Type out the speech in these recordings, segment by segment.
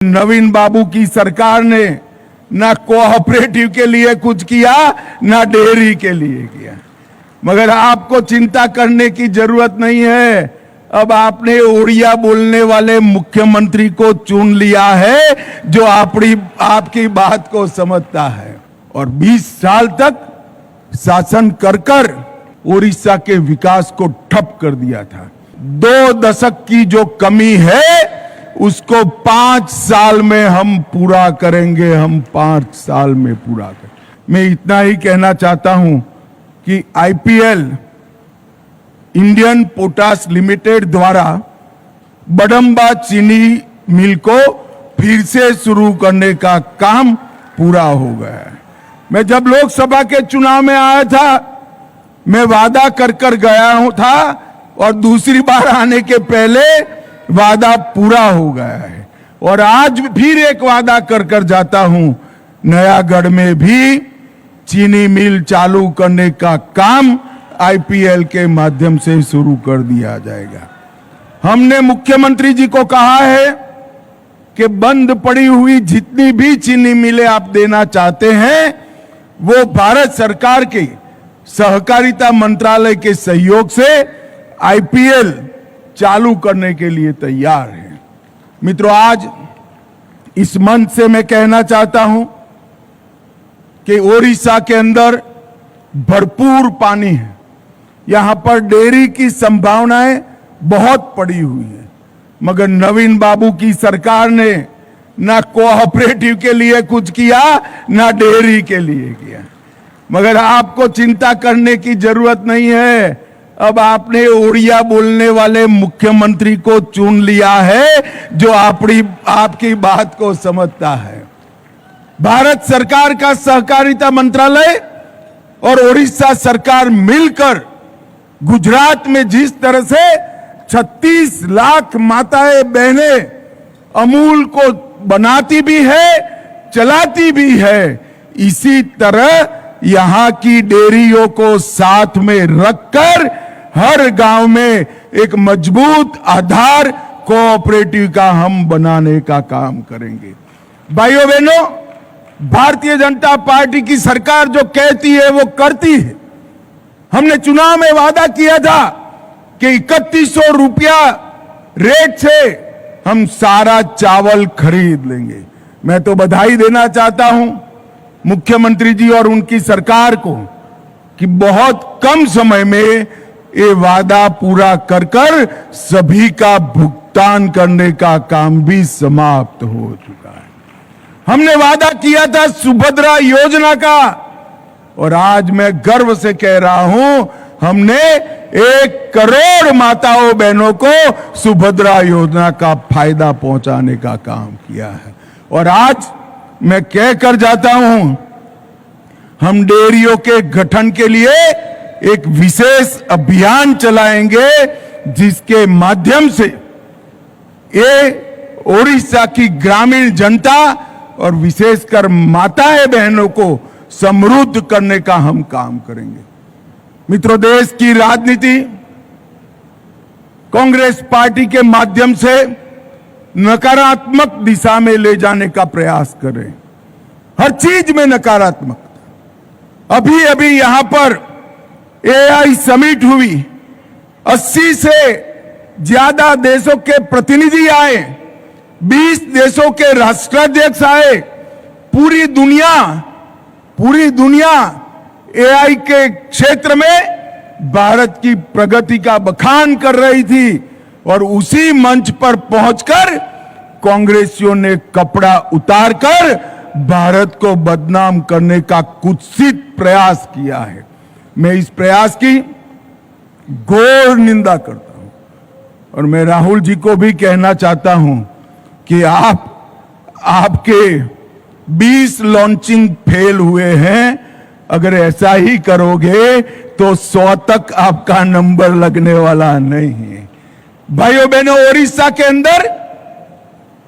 नवीन बाबू की सरकार ने ना कोऑपरेटिव के लिए कुछ किया ना डेयरी के लिए किया। मगर आपको चिंता करने की जरूरत नहीं है। अब आपने उड़िया बोलने वाले मुख्यमंत्री को चुन लिया है जो आपकी बात को समझता है। और 20 साल तक शासन कर उड़ीसा के विकास को ठप कर दिया था। 2 दशक की जो कमी है उसको 5 साल में हम पूरा करेंगे। हम 5 साल में पूरा करेंगे। मैं इतना ही कहना चाहता हूं कि आईपीएल इंडियन पोटाश लिमिटेड द्वारा बडंबा चीनी मिल को फिर से शुरू करने का काम पूरा हो गया है। मैं जब लोकसभा के चुनाव में आया था, मैं वादा कर गया था और दूसरी बार आने के पहले वादा पूरा हो गया है। और आज फिर एक वादा कर जाता हूं, नयागढ़ में भी चीनी मिल चालू करने का काम आईपीएल के माध्यम से शुरू कर दिया जाएगा। हमने मुख्यमंत्री जी को कहा है कि बंद पड़ी हुई जितनी भी चीनी मिलें आप देना चाहते हैं वो भारत सरकार के सहकारिता मंत्रालय के सहयोग से आईपीएल चालू करने के लिए तैयार है। मित्रों, आज इस मंच से मैं कहना चाहता हूं कि ओडिशा के अंदर भरपूर पानी है। यहां पर डेयरी की संभावनाएं बहुत पड़ी हुई है। मगर नवीन बाबू की सरकार ने ना कोऑपरेटिव के लिए कुछ किया ना डेयरी के लिए किया। मगर आपको चिंता करने की जरूरत नहीं है। अब आपने उड़िया बोलने वाले मुख्यमंत्री को चुन लिया है जो आपकी बात को समझता है। भारत सरकार का सहकारिता मंत्रालय और उड़ीसा सरकार मिलकर गुजरात में जिस तरह से 36 लाख माताएं बहनें अमूल को बनाती भी है, चलाती भी है, इसी तरह यहां की डेयरियों को साथ में रखकर हर गांव में एक मजबूत आधार कोऑपरेटिव का हम बनाने का काम करेंगे। भाइयों बहनों, भारतीय जनता पार्टी की सरकार जो कहती है वो करती है। हमने चुनाव में वादा किया था कि 3100 रुपया रेट से हम सारा चावल खरीद लेंगे। मैं तो बधाई देना चाहता हूं मुख्यमंत्री जी और उनकी सरकार को कि बहुत कम समय में ये वादा पूरा कर सभी का भुगतान करने का काम भी समाप्त हो चुका है। हमने वादा किया था सुभद्रा योजना का और आज मैं गर्व से कह रहा हूं हमने 1 करोड़ माताओं बहनों को सुभद्रा योजना का फायदा पहुंचाने का काम किया है। और आज मैं कह कर जाता हूं हम डेयरियों के गठन के लिए एक विशेष अभियान चलाएंगे जिसके माध्यम से ये ओडिशा की ग्रामीण जनता और विशेषकर माताएं बहनों को समृद्ध करने का हम काम करेंगे। मित्रों, देश की राजनीति कांग्रेस पार्टी के माध्यम से नकारात्मक दिशा में ले जाने का प्रयास कर रहे हैं। हर चीज में नकारात्मक। अभी यहां पर एआई समिट हुई, 80 से ज्यादा देशों के प्रतिनिधि आए, 20 देशों के राष्ट्राध्यक्ष आए। पूरी दुनिया एआई के क्षेत्र में भारत की प्रगति का बखान कर रही थी। और उसी मंच पर पहुंचकर कांग्रेसियों ने कपड़ा उतारकर भारत को बदनाम करने का कुत्सित प्रयास किया है। मैं इस प्रयास की घोर निंदा करता हूं। और मैं राहुल जी को भी कहना चाहता हूं कि आपके 20 लॉन्चिंग फेल हुए हैं। अगर ऐसा ही करोगे तो 100 तक आपका नंबर लगने वाला नहीं है। भाइयों बहनों, ओडिशा के अंदर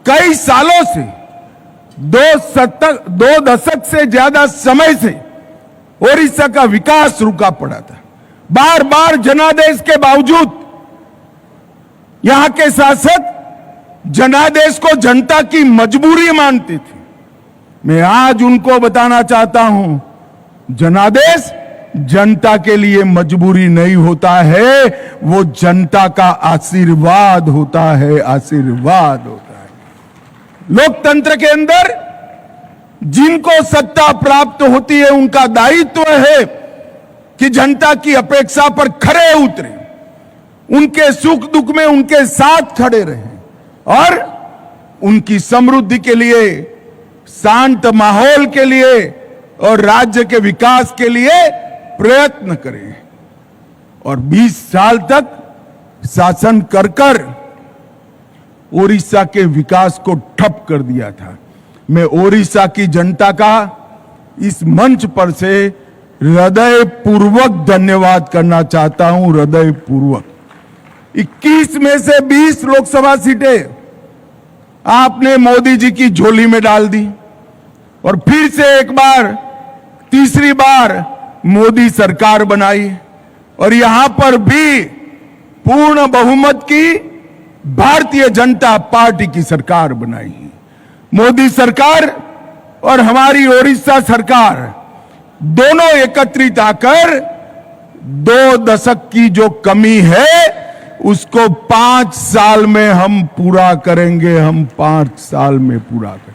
कई सालों से 2 दशक से ज्यादा समय से ओडिशा का विकास रुका पड़ा था। बार बार जनादेश के बावजूद यहां के शासक जनादेश को जनता की मजबूरी मानती थी। मैं आज उनको बताना चाहता हूं, जनादेश जनता के लिए मजबूरी नहीं होता है, वो जनता का आशीर्वाद होता है, आशीर्वाद होता है। लोकतंत्र के अंदर जिनको सत्ता प्राप्त होती है उनका दायित्व है कि जनता की अपेक्षा पर खरे उतरे, उनके सुख दुख में उनके साथ खड़े रहें और उनकी समृद्धि के लिए, शांत माहौल के लिए और राज्य के विकास के लिए प्रयत्न करें। और 20 साल तक शासन कर कर ओडिशा के विकास को ठप कर दिया था। मैं ओडिशा की जनता का इस मंच पर से हृदय पूर्वक धन्यवाद करना चाहता हूं, हृदय पूर्वक। 21 में से 20 लोकसभा सीटें आपने मोदी जी की झोली में डाल दी और फिर से एक बार, तीसरी बार मोदी सरकार बनाई और यहां पर भी पूर्ण बहुमत की भारतीय जनता पार्टी की सरकार बनाई। मोदी सरकार और हमारी ओडिशा सरकार दोनों एकत्रित आकर 2 दशक की जो कमी है उसको 5 साल में हम पूरा करेंगे, हम 5 साल में पूरा करेंगे।